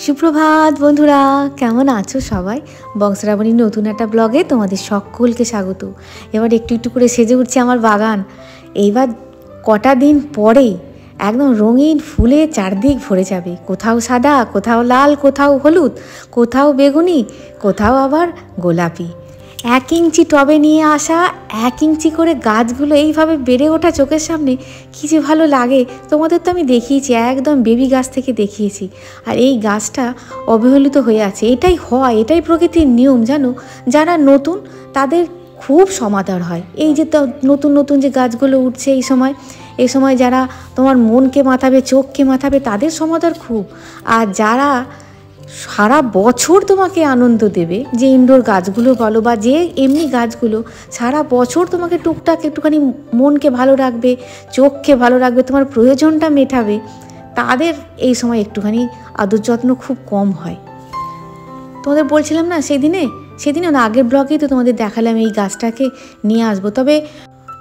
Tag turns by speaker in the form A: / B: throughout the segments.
A: সুপ্রভাত বন্ধুরা, কেমন আছো সবাই? বংশরাবণীর নতুন একটা ব্লগে তোমাদের সকলকে স্বাগত। এবার একটু একটু করে সেজে উঠছে আমার বাগান। এইবার কটা দিন পরেই একদম রঙিন ফুলে চারদিক ভরে যাবে। কোথাও সাদা, কোথাও লাল, কোথাও হলুদ, কোথাও বেগুনি, কোথাও আবার গোলাপি। 1 ইঞ্চি টবে নিয়ে আসা 1 ইঞ্চি করে গাছগুলো এইভাবে বেড়ে ওঠা চোখের সামনে কী যে ভালো লাগে। তোমাদের তো আমি দেখিয়েছি, একদম বেবি গাছ থেকে দেখিয়েছি। আর এই গাছটা অবহেলিত হয়ে আছে। এটাই হয়, এটাই প্রকৃতির নিয়ম জানো। যারা নতুন তাদের খুব সমাদর হয়। এই যে নতুন নতুন যে গাছগুলো উঠছে এই সময় যারা তোমার মনকে মাথাবে, চোখকে মাথাবে, তাদের সমাদর খুব। আর যারা সারা বছর তোমাকে আনন্দ দেবে, যে ইনডোর গাছগুলো বলো বা যে এমনি গাছগুলো সারা বছর তোমাকে টুকটাক একটুখানি মনকে ভালো রাখবে, চোখকে ভালো রাখবে, তোমার প্রয়োজনটা মেটাবে, তাদের এই সময় একটুখানি আদর যত্ন খুব কম হয়। তোমাদের বলছিলাম না সেদিনে না, আগের ব্লগেই তো তোমাদের দেখালাম এই গাছটাকে নিয়ে আসবো। তবে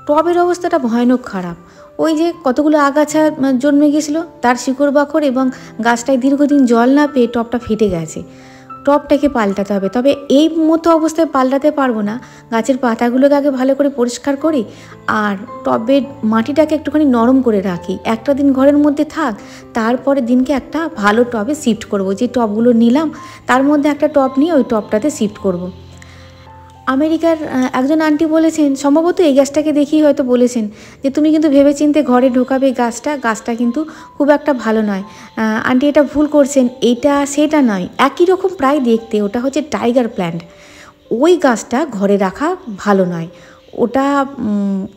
A: টবের অবস্থাটা ভয়ানক খারাপ। ওই যে কতগুলো আগাছা জন্মে গেছিলো, তার শিকড় বাকড় এবং গাছটায় দীর্ঘদিন জল না পেয়ে টবটা ফেটে গেছে। টবটাকে পাল্টাতে হবে। তবে এই মতো অবস্থায় পাল্টাতে পারবো না। গাছের পাতাগুলোকে আগে ভালো করে পরিষ্কার করি আর টবের মাটিটাকে একটুখানি নরম করে রাখি। একটা দিন ঘরের মধ্যে থাক, তারপরে দিনকে একটা ভালো টবে শিফট করব। যে টবগুলো নিলাম তার মধ্যে একটা টব নিয়ে ওই টবটাতে শিফট করব। আমেরিকার একজন আন্টি বলেছেন, সম্ভবত এই গাছটাকে দেখেই হয়তো বলেছেন, যে তুমি কিন্তু ভেবেচিন্তে ঘরে ঢোকাবে গাছটা কিন্তু খুব একটা ভালো নয়। আন্টি এটা ভুল করছেন, এটা সেটা নয়, একই রকম প্রায় দেখতে। ওটা হচ্ছে টাইগার প্ল্যান্ট। ওই গাছটা ঘরে রাখা ভালো নয়।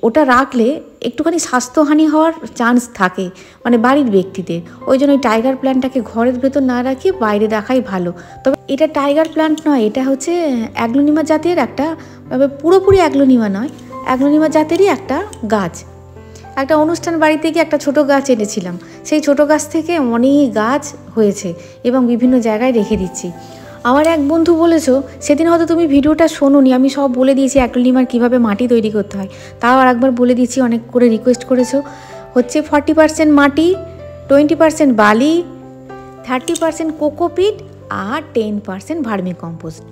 A: ওটা রাখলে একটুখানি স্বাস্থ্যহানি হওয়ার চান্স থাকে, মানে বাড়ির ব্যক্তিদের। ওই জন্য ওই টাইগার প্ল্যান্টটাকে ঘরের ভেতর না রাখিয়ে বাইরে রাখাই ভালো। তবে এটা টাইগার প্ল্যান্ট নয়, এটা হচ্ছে অ্যাগ্লোনিমা জাতের একটা, পুরোপুরি অ্যাগ্লোনিমা নয়, অ্যাগ্লোনিমা জাতেরই একটা গাছ। একটা অনুষ্ঠান বাড়িতে গিয়ে একটা ছোটো গাছ এনেছিলাম। সেই ছোটো গাছ থেকে অনেক গাছ হয়েছে এবং বিভিন্ন জায়গায় রেখে দিচ্ছি। আমার এক বন্ধু বলেছো, সেদিন হয়তো তুমি ভিডিওটা শোনোনি, আমি সব বলে দিয়েছি অ্যাগ্লোনিমার কীভাবে মাটি তৈরি করতে হয়। তাও আর একবার বলে দিচ্ছি, অনেক করে রিকোয়েস্ট করেছো। হচ্ছে 40% মাটি, 20% বালি, 30% কোকোপিট আর 10% ভার্মি কম্পোস্ট।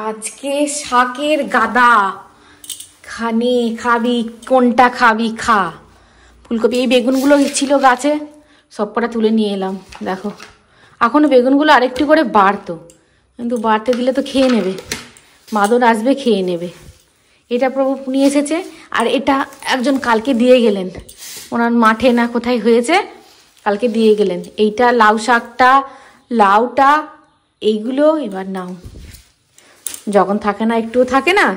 A: আজকে শাকের গাদা, খাবি কোনটা খাবি খা। ফুলকপি, এই বেগুনগুলো ছিল গাছে, সব কটা তুলে নিয়ে এলাম। দেখো এখনো বেগুনগুলো আরেকটু করে বাড়তো, কিন্তু বাড়তে দিলে তো খেয়ে নেবে, বাঁদর আসবে খেয়ে নেবে। এটা প্রভু নিয়ে এসেছে, আর এটা একজন কালকে দিয়ে গেলেন, ওনার মাঠে না কোথায় হয়েছে, কালকে দিয়ে গেলেন। এইটা লাউ শাকটা, লাউটা, এইগুলো এবার নাও, যখন থাকে না একটুও থাকে না।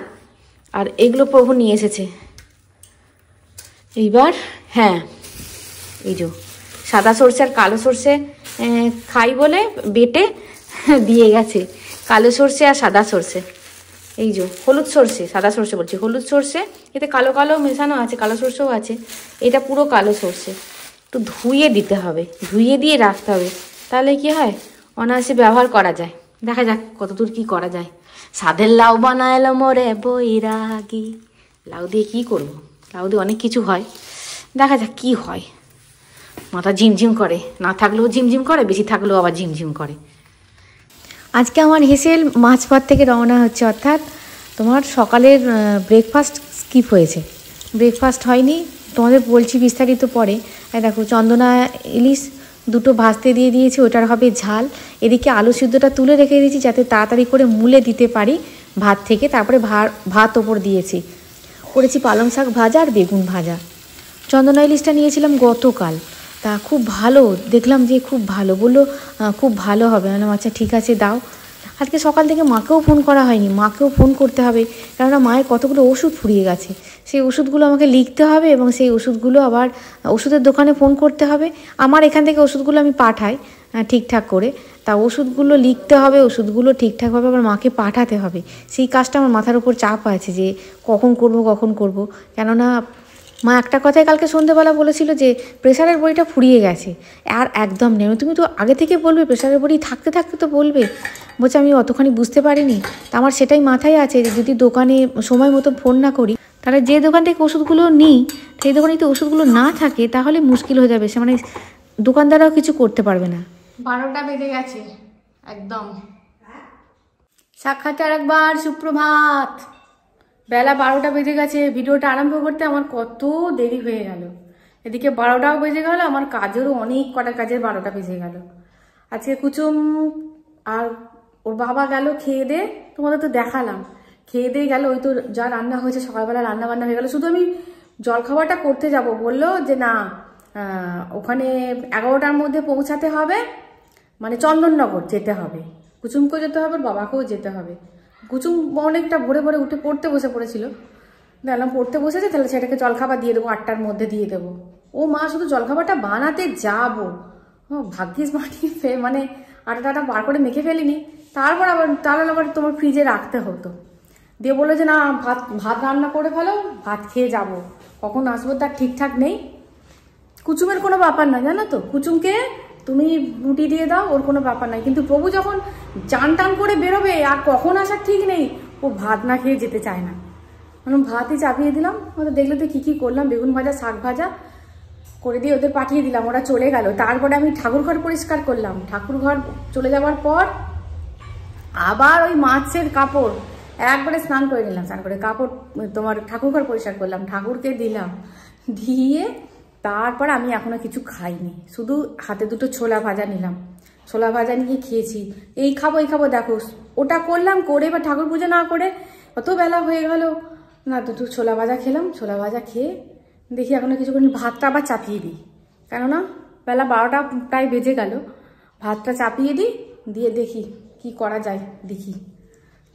A: আর এগুলো প্রভু নিয়ে এসেছে এইবার। হ্যাঁ, এই যে সাদা সর্ষে আর কালো সর্ষে খাই বলে বেটে দিয়ে গেছে। কালো সর্ষে আর সাদা সর্ষে, এই যে হলুদ সর্ষে, সাদা সর্ষে বলছি, হলুদ সর্ষে, এতে কালো কালো মেশানো আছে, কালো সর্ষেও আছে। এটা পুরো কালো সর্ষে। একটু ধুয়ে দিতে হবে, ধুয়ে দিয়ে রাখতে হবে, তাহলে কি হয় অনায়াসে ব্যবহার করা যায়। দেখা যাক কতদূর কি করা যায়। সাধের লাউ বানাইলো মোরে বৈরাগী। লাউ দিয়ে কী করবো? লাউ দিয়ে অনেক কিছু হয়, দেখা যাক কি হয়। মাথা ঝিমঝিম করে, না থাকলেও ঝিমঝিম করে, বেশি থাকলেও আবার ঝিমঝিম করে। আজকে আমার হেসেল মাঝপথ থেকে রওনা হচ্ছে, অর্থাৎ তোমার সকালের ব্রেকফাস্ট স্কিপ হয়েছে, ব্রেকফাস্ট হয়নি। তোমাদের বলছি বিস্তারিত পরে। দেখো চন্দনা ইলিশ দুটো ভাজতে দিয়ে দিয়েছি, ওটার হবে ঝাল। এদিকে আলু সিদ্ধটা তুলে রেখে দিয়েছি যাতে তাড়াতাড়ি করে মুলে দিতে পারি ভাত থেকে। তারপরে ভাত ওপর দিয়েছি। করেছি পালং শাক ভাজা আর বেগুন ভাজা। চন্দনা ইলিশটা নিয়েছিলাম গতকাল, তা খুব ভালো দেখলাম, যে খুব ভালো বললো, খুব ভালো হবে। মানে আচ্ছা ঠিক আছে দাও। আজকে সকাল থেকে মাকেও ফোন করা হয়নি, মাকেও ফোন করতে হবে, কেননা মায়ের কতগুলো ওষুধ ফুরিয়ে গেছে। সেই ওষুধগুলো আমাকে লিখতে হবে এবং সেই ওষুধগুলো আবার ওষুধের দোকানে ফোন করতে হবে। আমার এখান থেকে ওষুধগুলো আমি পাঠাই, ঠিকঠাক করে। তা ওষুধগুলো লিখতে হবে, ওষুধগুলো ঠিকঠাকভাবে আমার মাকে পাঠাতে হবে। সেই কাজটা আমার মাথার উপর চাপ আছে যে কখন করব। কেননা মা একটা কথাই কালকে সন্ধ্যেবেলা বলেছিল যে প্রেশারের বড়িটা ফুরিয়ে গেছে, আর একদম নেই। তুমি তো আগে থেকে বলবে, প্রেশারের বড়ি থাকতে থাকতে তো বলবে। বলছে আমি অতখানি বুঝতে পারিনি। তা আমার সেটাই মাথায় আছে যে যদি দোকানে সময় মতো ফোন না করি, তাহলে যে দোকান থেকে ওষুধগুলো নিই সেই দোকানে যদি ওষুধগুলো না থাকে তাহলে মুশকিল হয়ে যাবে। সে মানে দোকানদাররাও কিছু করতে পারবে না। 12টা বেজে গেছে একদম। সাক্ষাৎ আরেকবার সুপ্রভাত। বেলা 12টা বেজে গেছে। ভিডিওটা আরম্ভ করতে আমার কত দেরি হয়ে গেল। এদিকে 12টাও বেজে গেল, আমার কাজেরও অনেক কটা কাজের 12টা বেজে গেল। আজকে কুচুম আর ওর বাবা গেল খেয়ে দে, তোমাদের তো দেখালাম, খেয়ে দিয়ে গেল। ওই তো যা রান্না হয়েছে সকালবেলা রান্না বান্না হয়ে গেল। শুধু আমি জলখাবারটা করতে যাব, বললো যে না ওখানে 11টার মধ্যে পৌঁছাতে হবে, মানে চন্দননগর যেতে হবে। কুচুমকেও যেতে হবে, বাবাকেও যেতে হবে। কুচুম অনেকটা ভোরে ভোরে উঠে পড়তে বসে পড়েছিল। দেখলাম পড়তে বসেছে, তাহলে সেটাকে জলখাবার দিয়ে দেবো, 8টার মধ্যে দিয়ে দেবো। ও মা শুধু জলখাবারটা বানাতে যাবো, ভাগ্যিস বানিয়ে মানে আটাটা বার করে মেখে ফেলিনি। তারপর তাহলে আবার তোমার ফ্রিজে রাখতে হতো। দিয়ে বললো যে না ভাত রান্না করে ফেলো, ভাত খেয়ে যাব, কখন আসবো তার ঠিকঠাক নেই। কুচুমের কোনো ব্যাপার না, জানো তো, কুচুমকে তুমি রুটি দিয়ে দাও, ওর কোনো ব্যাপার নাই। কিন্তু প্রভু যখন চান টান করে বেরোবে আর কখন আসার ঠিক নেই, ও ভাত না খেয়ে যেতে চায় না। মানে ভাতই চাপিয়ে দিলাম। ওদের দেখলে তো কী করলাম, বেগুন ভাজা শাক ভাজা করে দিয়ে ওদের পাঠিয়ে দিলাম, ওরা চলে গেল। তারপরে আমি ঠাকুরঘর পরিষ্কার করলাম। ঠাকুরঘর চলে যাওয়ার পর আবার ওই মাছের কাপড় একবারে স্নান করে নিলাম, স্নান করে কাপড় তোমার ঠাকুরঘর পরিষ্কার করলাম, ঠাকুরকে দিলাম, দিয়ে তারপর আমি এখনো কিছু খাইনি, শুধু হাতে দুটো ছোলা ভাজা নিলাম। ছোলা ভাজা নিয়ে খেয়েছি। এই খাবো দেখো, ওটা করলাম, করে এবার ঠাকুর পুজো না করে অত বেলা হয়ে গেল না, দুটো ছোলা ভাজা খেলাম। ছোলা ভাজা খেয়ে দেখি এখনো কিছুক্ষণ ভাতটা আবার চাপিয়ে দিই, কেননা বেলা 12টা প্রায় বেজে গেল। ভাতটা চাপিয়ে দিই, দিয়ে দেখি কি করা যায়, দেখি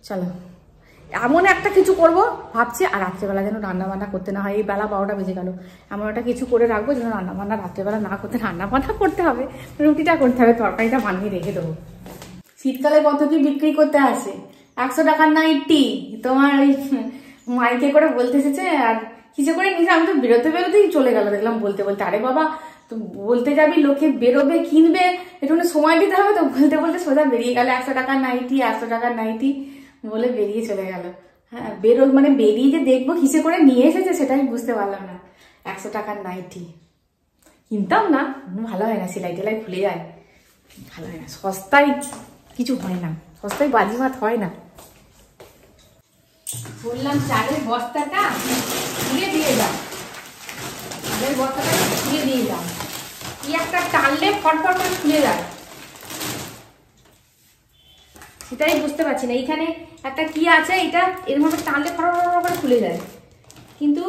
A: চলো এমন একটা কিছু করব ভাবছি। আর রাত্রেবেলা যেন রান্নাবান্না করতে না হয়, এই বেলা 12টা বেজে গেল, এমন একটা কিছু করে রাখবো যেন রান্নাবান্না রাত্রেবেলা না করতে, রান্নাবান্না করতে হবে, রুটিটা করতে হবে, তরকারিটা বানিয়ে রেখে দেবো। শীতকালে কত কি বিক্রি করতে আসে, 100 টাকার নাইটি তোমার ওই মাইকে করে বলতে এসেছে, আর কিছু করে নিজে আমি তো বেরোতেই চলে গেল। দেখলাম বলতে আরে বাবা তো বলতে যাবি, লোকে বেরোবে কিনবে, একটু সময় দিতে হবে তো, বলতে সোজা বেরিয়ে গেল 100 টাকার নাইটি, 100 টাকার নাইটি বলে বেরিয়ে চলে গেল। হ্যাঁ মানে বেরিয়ে যে দেখবো কিসে করে নিয়ে এসেছে সেটা আমি বুঝতে পারলাম না। 100 টাকার নাইটি কিনতাম না, ভালো হয় না, সেলাই টেলাই খুলে যায়, ভালো হয় না, সস্তায় কিছু হয় না, সস্তায় বাজিমাত হয় না। বললাম চালের বস্তাটা খুলে দিয়ে যাও, চালের বস্তাটা খুলে দিয়ে যাও, কি একটা টানলে ফটফট করে খুলে যায়, সেটাই বুঝতে পারছি না। এইখানে একটা কি আছে, এটা এরভাবে টানলে ফটফট করে খুলে যায়, কিন্তু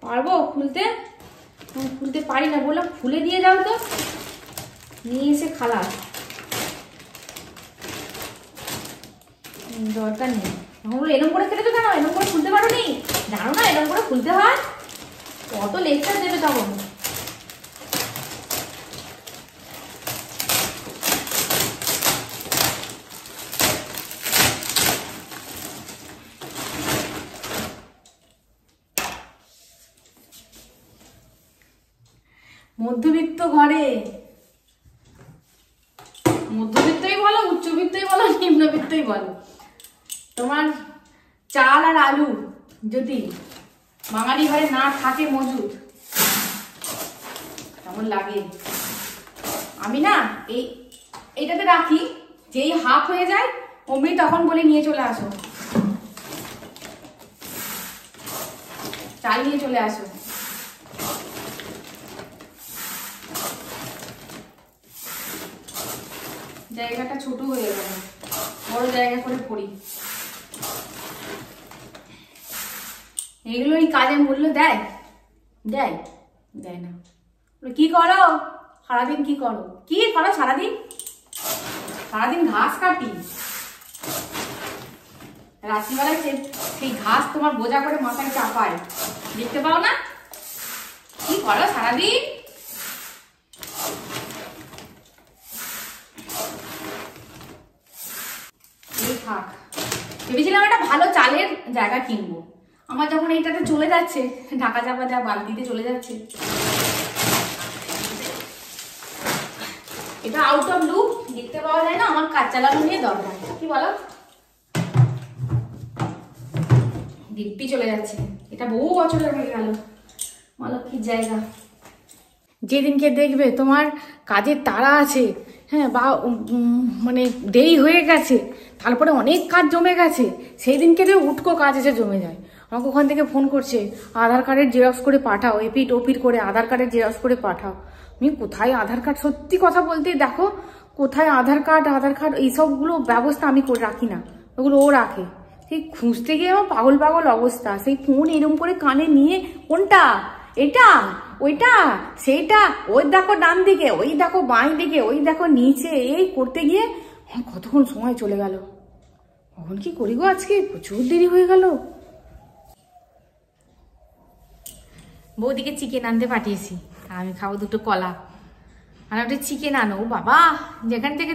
A: পারবো খুলতে পারি না। বললাম খুলে দিয়ে যাও তো, নিয়ে এসে খালাস, দরকার নেই। এরকম করে খেলে তো কেন, এরকম করে খুলতে পারো নি, জানো না এরকম করে খুলতে হয়, কত লেকচার দেবে তখন। মধ্যবিত্ত ঘরে, মধ্যবিত্তই বলো, উচ্চবিত্তই বলো, নিম্নবিত্তই বলো, তোমার চাল আর আলু যদি বাঙালি ঘরে না থাকে মজুদ, কেমন লাগে। আমি না এইটাতে রাখি, যেই হাফ হয়ে যায় অমনি তখন বলে নিয়ে চলে আসো, চাল নিয়ে চলে আসো। জায়গাটা ছোট হয়ে গেল, বড় জায়গা করে পড়ি। এগুলো এই কাজে মূল্য দেয় না। কি করো সারাদিন, কি করো সারাদিন ঘাস কাটি, রাত্রিবেলায় সেই ঘাস তোমার বোঝা করে মাথায় চাপায়, দেখতে পাও না কি করো সারাদিন।
B: থাক। ভেবেছিলাম একটা ভালো চালের জায়গা কিনবো, আমার যখন এইটাতে চলে যাচ্ছে, ঢাকা চাপা দেওয়া বালতিতে চলে যাচ্ছে, এটা আউট অফ লুক দেখতে পাওয়া যায় না, আমার কাজ চালানো নিয়ে দরকার, কি বলো? দিব্যি চলে যাচ্ছে, এটা বহু বছরের হয়ে গেল মালক্ষীর জায়গা। যেদিনকে দেখবে তোমার কাজের তাড়া আছে, হ্যাঁ, বা মানে দেরি হয়ে গেছে, তারপরে অনেক কাজ জমে গেছে, সেই দিনকে উটকো কাজ এসে জমে যায়। আমাকে ওখান থেকে ফোন করছে, আধার কার্ডের জেরক্স করে পাঠাও, এপিট ওপিট করে আধার কার্ডের জেরক্স করে পাঠাও। আমি কোথায় আধার কার্ড, সত্যি কথা বলতে দেখো, কোথায় আধার কার্ড এইসবগুলো ব্যবস্থা আমি করে রাখি না, ওগুলো ও রাখে। সেই খুঁজতে গিয়ে আমার পাগল পাগল অবস্থা, সেই ফোন এরম করে কানে নিয়ে, কোনটা, এটা ওইটা সেইটা, ওই দেখো ডান দিকে, ওই দেখো বাঁ দিকে, ওই দেখো নিচে, এই করতে গিয়ে কতক্ষণ সময় চলে গেল। কখন কি করি গো, আজকে প্রচুর দেরি হয়ে গেল। বৌদিকে চিকেন আনতে পাঠিয়েছি, আমি খাবো দুটো কলা আর ওটা চিকেন আনো। বাবা, যেখান থেকে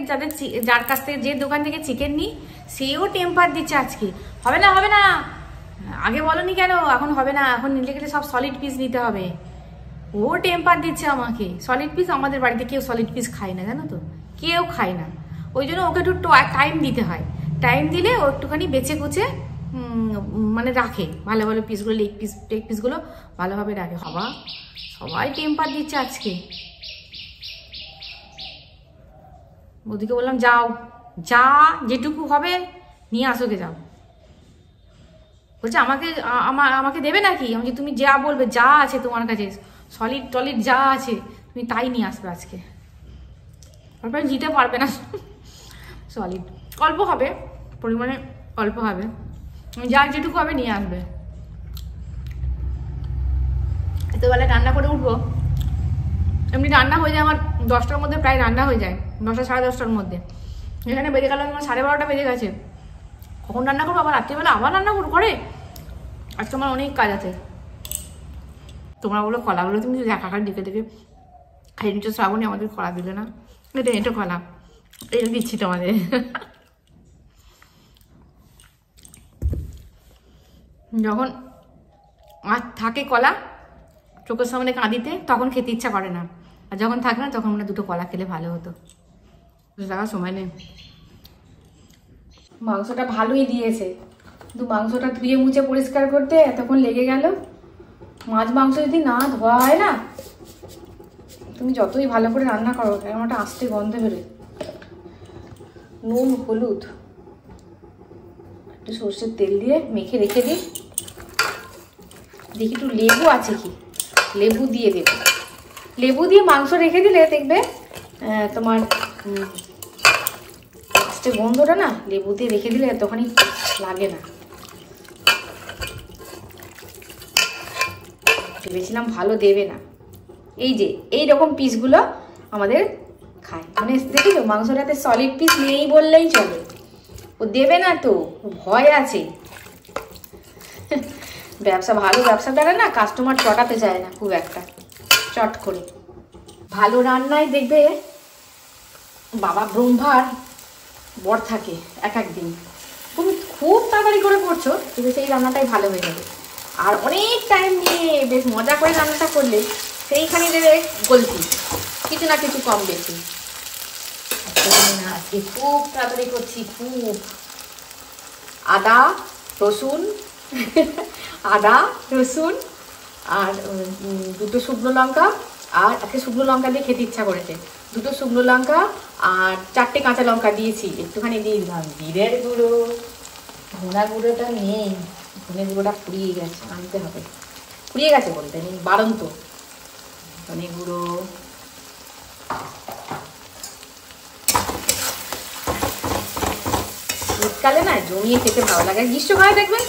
B: যার কাছ থেকে, যে দোকান থেকে চিকেন নিই, সেও টেম্পার দিচ্ছে আজকে, হবে না হবে না, আগে বলনি কেন, এখন হবে না, এখন নিলে গেলে সব সলিড পিস নিতে হবে। ও টেম্পার দিচ্ছে আমাকে, সলিড পিস আমাদের বাড়িতে কেউ সলিড পিস খায় না, জানো তো, কেউ খায় না। ওই জন্য ওকে একটু টাইম দিতে হয়, টাইম দিলে ও একটুখানি বেছে কুচে মানে রাখে ভালো ভালো পিসগুলো, লেগ পিসগুলো ভালোভাবে রাখে। বাবা, সবাই টেম্পার দিচ্ছে আজকে। বৌদিকে বললাম যাও, যা যেটুকু হবে নিয়ে আসোকে, যাও। বলছে আমাকে দেবে নাকি? আমি তুমি যা বলবে, যা আছে তোমার কাছে সলিড টলিড যা আছে তুমি তাই নিয়ে আসবে আজকে। তারপরে দিতে পারবে না সলিড, অল্প হবে, পরিমাণে অল্প হবে, যা যেটুকু হবে নিয়ে আসবে। এতবেলা রান্না করে উঠবো, এমনি রান্না হয়ে যায় আমার 10টার মধ্যে, প্রায় রান্না হয়ে যায় 10টা সাড়ে 10টার মধ্যে। এখানে বেজে গেল আমার 12:30 বেজে গেছে, কখন রান্না করবো? আবার রাত্রিবেলা আবার রান্না করে, আজকে আমার অনেক কাজ আছে। তোমরা বলো কলাগুলো তুমি একাকার দেখে দেখে খাই নিচ্ছ, শ্রাবণী আমাদের কলা দিলে না, এটা কলা, এটা দিচ্ছি তোমাদের। যখন আর থাকে কলা চোখের সামনে কাঁদিতে, তখন খেতে ইচ্ছা করে না, আর যখন থাকে না তখন মনে দুটো কলা খেলে ভালো হতো। টাকা সময় নেই। মাংসটা ভালোই দিয়েছে, কিন্তু মাংসটা ধুয়ে মুছে পরিষ্কার করতে এতক্ষণ লেগে গেল। মাছ মাংস যদি না ধোয়া হয় না, তুমি যতই ভালো করে রান্না করো, এমন একটা আস্তে গন্ধ বেরোয়। নুন হলুদ একটু সর্ষের তেল দিয়ে মেখে রেখে দিই, দেখি একটু লেবু আছে কি, লেবু দিয়ে দেবো। লেবু দিয়ে মাংস রেখে দিলে দেখবে তোমার আস্তে গন্ধটা না, লেবু দিয়ে রেখে দিলে এতখানি লাগে না। ভেবেছিলাম ভালো দেবে না, এই যে এই রকম পিসগুলো আমাদের খায়, মানে দেখেছো মাংসটাতে সলিড পিস নেই বললেই চলে, ও দেবে না তো, ভয় আছে। ভালো ব্যবসাদারা না কাস্টমার চটাতে চায় না খুব একটা, চট করে। ভালো রান্নায় দেখবে বাবা ব্রহ্মার বর থাকে এক একদিন, তুমি খুব তাড়াতাড়ি করে করছো কিন্তু সেই রান্নাটাই ভালো হয়ে যাবে। আর অনেক টাইম নিয়ে বেশ মজা করে রান্নাটা করলে সেইখানে দেবে গলতি, কিছু না কিছু কম বেশি। আজকে খুব তাড়াতাড়ি করছি, খুব। আদা রসুন আর দুটো শুকনো লঙ্কা, আর একটা শুকনো লঙ্কা দিয়ে খেতে ইচ্ছা করেছে, দুটো শুকনো লঙ্কা আর 4টে কাঁচা লঙ্কা দিয়েছি, একটুখানি দিয়ে দিলাম জিরের গুঁড়ো। ধনা গুঁড়োটা নেই, ধনে গুঁড়োটা ফুরিয়ে গেছে, আনতে হবে। ফুরিয়ে গেছে বলতে নেই, বাড়ন্ত। ধনে গুঁড়ো, শীতকালে না জমিয়ে খেতে ভালো লাগে, গ্রীষ্মকালে দেখবেন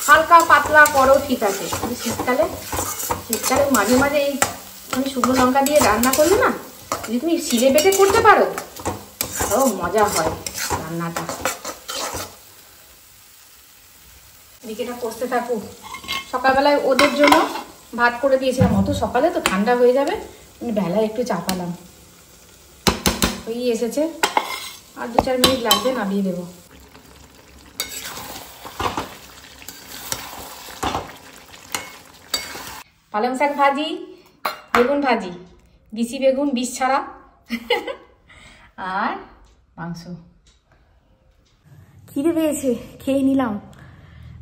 B: হালকা পাতলা করো ঠিক আছে, কিন্তু শীতকালে মাঝে মাঝে এই আমি শুকনো লঙ্কা দিয়ে রান্না করলে না, যদি তুমি শিলে বেটে করতে পারো ও মজা হয় রান্নাটা। এদিকে এটা কষতে থাকুক। সকালবেলায় ওদের জন্য ভাত করে দিয়েছিলাম, অত সকালে তো ঠান্ডা হয়ে যাবে, বেলায় একটু চাপালাম, ওই এসেছে, আর 2-4 মিনিট লাগবে, নামিয়ে দেবো। পালং শাক ভাজি, বেগুন ভাজি, বিচি বেগুন বিষ ছাড়া, আর মাংস। খিদে পেয়েছে, খেয়ে নিলাম।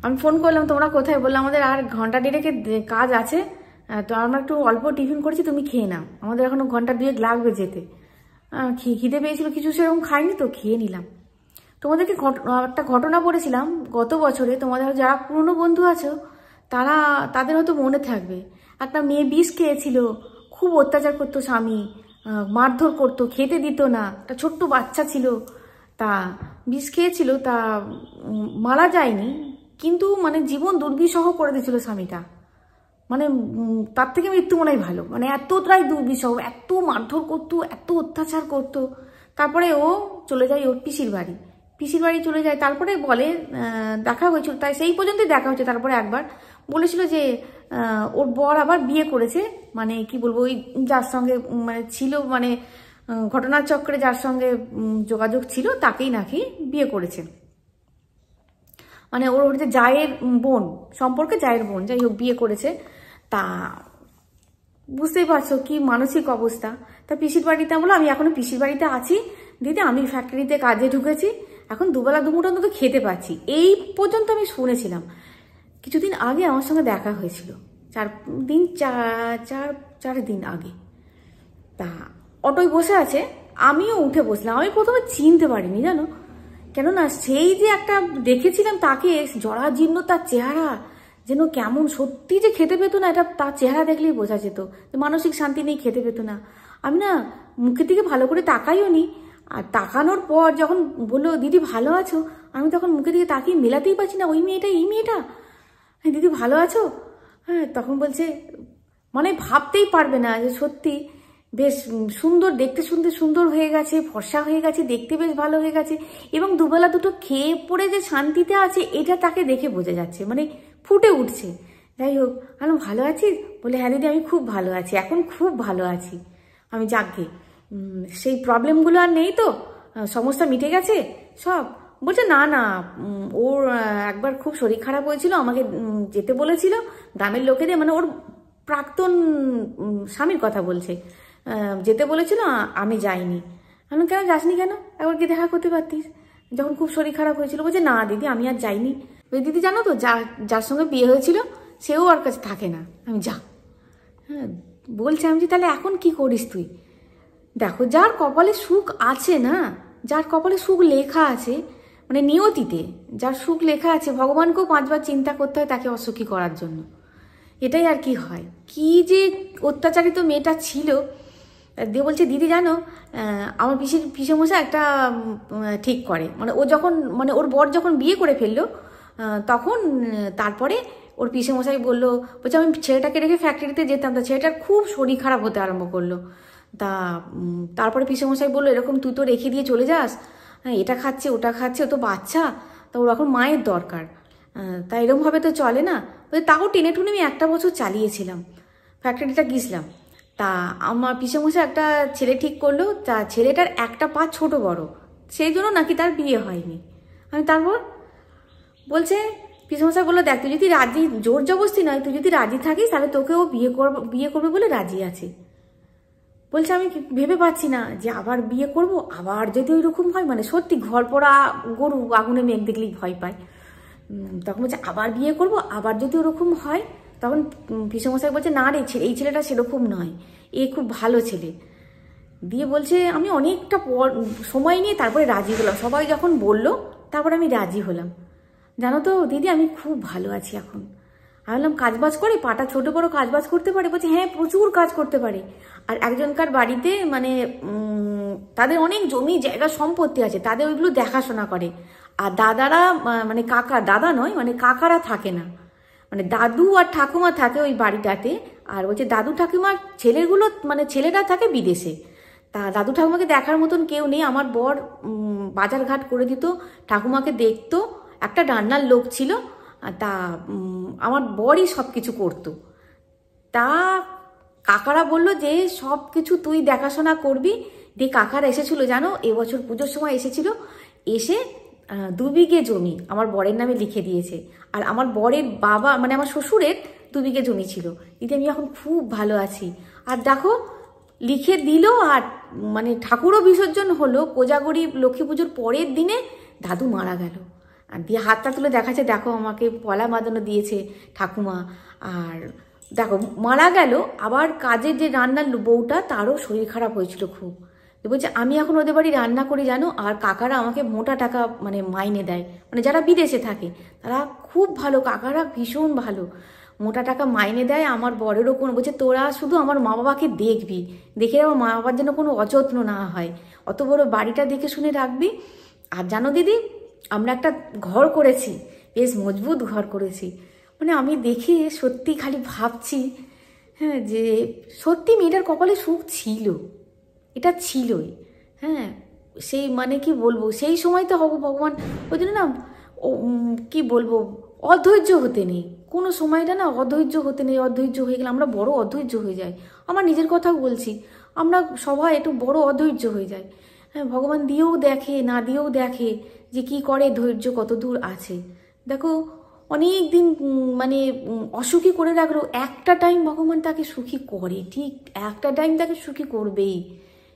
B: আমি ফোন করলাম, তোমরা কোথায়? বললাম আমাদের আর ঘন্টা দেড়েকের কাজ আছে, তো আমরা একটু অল্প টিফিন করেছি, তুমি খেয়ে নাও, আমাদের এখনো ঘন্টা 2 লাগবে যেতে। খিদে পেয়েছিল, কিছু সেরকম খাইনি তো খেয়ে নিলাম। তোমাদেরকে একটা ঘটনা পড়েছিলাম গত বছরে, তোমাদের যারা পুরনো বন্ধু আছো তাদের হয়তো মনে থাকবে। একটা মেয়ে বিষ খেয়েছিল, খুব অত্যাচার করতো স্বামী, মারধর করতো, খেতে দিত না, একটা ছোট্ট বাচ্চা ছিল, তা বিষ খেয়েছিল, তা মারা যায়নি, কিন্তু মানে জীবন দুর্বিষহ করে দিয়েছিল স্বামীটা। মানে তার থেকে মৃত্যু মনে হয় ভালো, মানে এতটাই দুর্বিষহ, এত মারধর করতো, এত অত্যাচার করতো। তারপরে ও চলে যায় ওর পিসির বাড়ি চলে যায়। তারপরে বলে দেখা হয়েছিল, তাই সেই পর্যন্তই দেখা হয়েছে। তারপরে একবার বলেছিল যে ওর বর আবার বিয়ে করেছে, মানে কি বলবো, ওই যার সঙ্গে মানে ছিল, মানে ঘটনার চক্রে যার সঙ্গে যোগাযোগ ছিল তাকেই নাকি বিয়ে করেছে, মানে ওর যে জায়ের বোন সম্পর্কে, জায়ের বোন, যাই হোক বিয়ে করেছে। তা বুঝতেই পারছো কি মানসিক অবস্থা। তা পিসির বাড়িতে বলো, আমি এখনো পিসির বাড়িতে আছি দিদি, আমি ফ্যাক্টরিতে কাজে ঢুকেছি, এখন দুবেলা দুমুঠো অন্তত খেতে পাচ্ছি, এই পর্যন্ত আমি শুনেছিলাম। কিছুদিন আগে আমার সঙ্গে দেখা হয়েছিল, 4 দিন আগে। তা অটোয় বসে আছে, আমিও উঠে বসলাম। আমি প্রথমে চিনতে পারিনি জানো, কেননা সেই যে একটা দেখেছিলাম তাকে, জরাজীর্ণ তার চেহারা, যেন কেমন, সত্যি যে খেতে পেতো না, এটা তার চেহারা দেখলেই বোঝা যেত যে মানসিক শান্তি নেই, খেতে পেতো না। আমি না মুখের দিকে ভালো করে তাকাইও নি, আর তাকানোর পর যখন বললো দিদি ভালো আছো, আমি তখন মুখের দিকে তাকিয়ে মেলাতেই পারছি না, ওই মেয়েটা এই মেয়েটা, হ্যাঁ দিদি ভালো আছো, হ্যাঁ। তখন বলছে, মানে ভাবতেই পারবে না যে সত্যি বেশ সুন্দর, দেখতে শুনতে সুন্দর হয়ে গেছে, ফর্সা হয়ে গেছে, দেখতে বেশ ভালো হয়ে গেছে, এবং দুবেলা দুটো খেয়ে পড়ে যে শান্তিতে আছে এটা তাকে দেখে বোঝা যাচ্ছে, মানে ফুটে উঠছে। যাই হোক, আমি ভালো আছিস? বলে হ্যাঁ দিদি আমি খুব ভালো আছি, এখন খুব ভালো আছি। আমি যাকগে, সেই প্রবলেমগুলো আর নেই তো, সমস্যা মিটে গেছে সব? বলছে না না, ওর একবার খুব শরীর খারাপ হয়েছিল, আমাকে যেতে বলেছিল গ্রামের লোকেদের, মানে ওর প্রাক্তন স্বামীর কথা বলছে, যেতে বলেছিল, আমি যাইনি। আমি কেন যাসনি কেন? একবার কি দেখা করতে পারতিস যখন খুব শরীর খারাপ হয়েছিল? বলছে না দিদি আমি আর যাইনি। ওই দিদি জানো তো, যার সঙ্গে বিয়ে হয়েছিল সেও আর কাছে থাকে না। আমি যা, হ্যাঁ বলছে। আমি তাহলে এখন কি করিস তুই? দেখো, যার কপালে সুখ আছে না, যার কপালে সুখ লেখা আছে, মানে নিয়তিতে যার সুখ লেখা আছে, ভগবানকেও 5 বার চিন্তা করতে হয় তাকে অসুখী করার জন্য। এটাই আর কি হয়। কি যে অত্যাচারিত মেয়েটা ছিল। দিয়ে বলছে দিদি জানো, আমার পিসেমশাই একটা ঠিক করে, মানে ও যখন, মানে ওর বর যখন বিয়ে করে ফেললো, তখন তারপরে ওর পিসেমশাই বলছে আমি ছেলেটাকে রেখে ফ্যাক্টরিতে যেতাম, তা ছেলেটার খুব শরীর খারাপ হতে আরম্ভ করলো। তারপরে পিসেমশাই বললো এরকম তুই তো রেখে দিয়ে চলে যাস, হ্যাঁ এটা খাচ্ছে ওটা খাচ্ছে, ও তো বাচ্চা, তা ওর এখন মায়ের দরকার, তা এরকমভাবে তো চলে না। তাও টেনে টুনে আমি 1 বছর চালিয়েছিলাম, ফ্যাক্টরিটা গিয়েছিলাম। তা আমার পিসেমশাই একটা ছেলে ঠিক করলো, তা ছেলেটার একটা পা ছোট বড়, সেই জন্য নাকি তার বিয়ে হয়নি। আমি তারপর বলছে, পিসেমশাই বললো দেখ তুই যদি রাজি, জোর জবরদস্তি নয়, তুই যদি রাজি থাকিস তাহলে তোকে ও বিয়ে করবে বলে রাজি আছে। বলছে আমি ভেবে পাচ্ছি না যে আবার বিয়ে করব, আবার যদি ওই রকম হয়, মানে সত্যি ঘর পড়া গরু আগুনে মেঘ দেখলেই ভয় পায়। তখন বলছে আবার বিয়ে করব, আবার যদি ওরকম হয়, তখন পিসেমশাই বলছে না রে, এই ছেলেটা সেরকম নয়, এ খুব ভালো ছেলে। দিয়ে বলছে আমি অনেকটা সময় নিয়ে তারপরে রাজি হলাম, সবাই যখন বলল তারপর আমি রাজি হলাম। জানো তো দিদি আমি খুব ভালো আছি এখন। আমি বললাম কাজবাজ করে, পাটা ছোট বড় কাজবাজ করতে পারে? বলছে হ্যাঁ প্রচুর কাজ করতে পারে। আর একজনকার বাড়িতে মানে তাদের অনেক জমি জায়গা সম্পত্তি আছে, তাদের ওইগুলো দেখাশোনা করে। আর দাদারা, মানে কাকা, দাদা নয় মানে কাকারা থাকে না, মানে দাদু আর ঠাকুমা থাকে ওই বাড়িটাতে। আর বলছে দাদু ঠাকুমার ছেলেগুলো, মানে ছেলেরা থাকে বিদেশে, তা দাদু ঠাকুমাকে দেখার মতন কেউ নেই। আমার বর বাজারঘাট করে দিত, ঠাকুমাকে দেখতো, একটা রান্নার লোক ছিল, তা আমার বরই সব কিছু করতো। তা কাকারা বলল যে সব কিছু তুই দেখাশোনা করবি। দিয়ে কাকারা এসেছিল জানো, এবছর পুজোর সময় এসেছিল, এসে 2 বিঘে জমি আমার বরের নামে লিখে দিয়েছে। আর আমার বরের বাবা, মানে আমার শ্বশুরের 2 বিঘে জমি ছিল। দিদি আমি এখন খুব ভালো আছি। আর দেখো লিখে দিল, আর মানে ঠাকুরও বিসর্জন হলো, কোজাগরি লক্ষ্মী পুজোর পরের দিনে দাদু মারা গেল। আর দিয়ে হাতটা তুলে দেখাচ্ছে, দেখো আমাকে পলা বাঁধানো দিয়েছে ঠাকুমা। আর দেখো মারা গেল, আবার কাজের যে রান্নার বউটা তারও শরীর খারাপ হয়েছিল খুব। বলছে আমি এখন ওদের বাড়ি রান্না করি জানো, আর কাকারা আমাকে মোটা টাকা মানে মাইনে দেয়, মানে যারা বিদেশে থাকে তারা খুব ভালো, কাকারা ভীষণ ভালো, মোটা টাকা মাইনে দেয়। আমার বরেরও কোনো, বলছে তোরা শুধু আমার মা বাবাকে দেখবি, দেখে আমার মা বাবার যেন কোনো অযত্ন না হয়, অত বড় বাড়িটা দেখে শুনে রাখবি। আর জানো দিদি আমরা একটা ঘর করেছি, বেশ মজবুত ঘর করেছি। মানে আমি দেখে সত্যি খালি ভাবছি, হ্যাঁ, যে সত্যি মেয়েটার কপালে সুখ ছিল, এটা ছিলই। হ্যাঁ, সেই মানে কি বলবো, সেই সময় তো হবো ভগবান ওই জন্য না, কি বলবো, অধৈর্য হতে নেই কোনো সময়টা না, অধৈর্য হতে নেই। অধৈর্য হয়ে গেলে আমরা বড় অধৈর্য হয়ে যাই। আমার নিজের কথাও বলছি, আমরা সবাই একটু বড় অধৈর্য হয়ে যাই। হ্যাঁ, ভগবান দিয়েও দেখে, না দিয়েও দেখে যে কি করে, ধৈর্য কত দূর আছে। দেখো অনেক দিন মানে অসুখী করে রাখলো, একটা টাইম ভগবান তাকে সুখী করে, ঠিক একটা টাইম তাকে সুখী করবেই।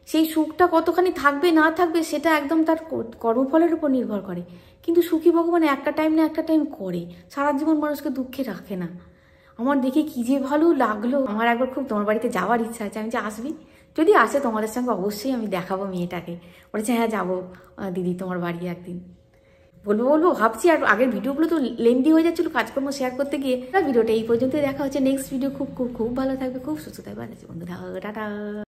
B: সেই সুখটা কতখানি থাকবে না থাকবে সেটা একদম তার কর্মফলের উপর নির্ভর করে, কিন্তু সুখী ভগবান একটা টাইম না একটা টাইম করে, সারা জীবন মানুষকে দুঃখে রাখে না। আমার দেখে কি যে ভালো লাগলো, আমার একবার খুব তোমার বাড়িতে যাওয়ার ইচ্ছা আছে। আমি যে আসবি, যদি আসে তোমাদের সঙ্গে অবশ্যই আমি দেখাবো মেয়েটাকে। বলেছে হ্যাঁ যাবো দিদি তোমার বাড়ি একদিন। বলবো ভাবছি, আর আগের ভিডিওগুলো তো লেন্দি হয়ে যাচ্ছিলো কাজকর্ম শেয়ার করতে গিয়ে। ভিডিওটা এই পর্যন্তই, দেখা হচ্ছে নেক্সট ভিডিও। খুব খুব খুব ভালো থাকবে, খুব সুস্থ থাকবে, বন্ধুরা টাটা।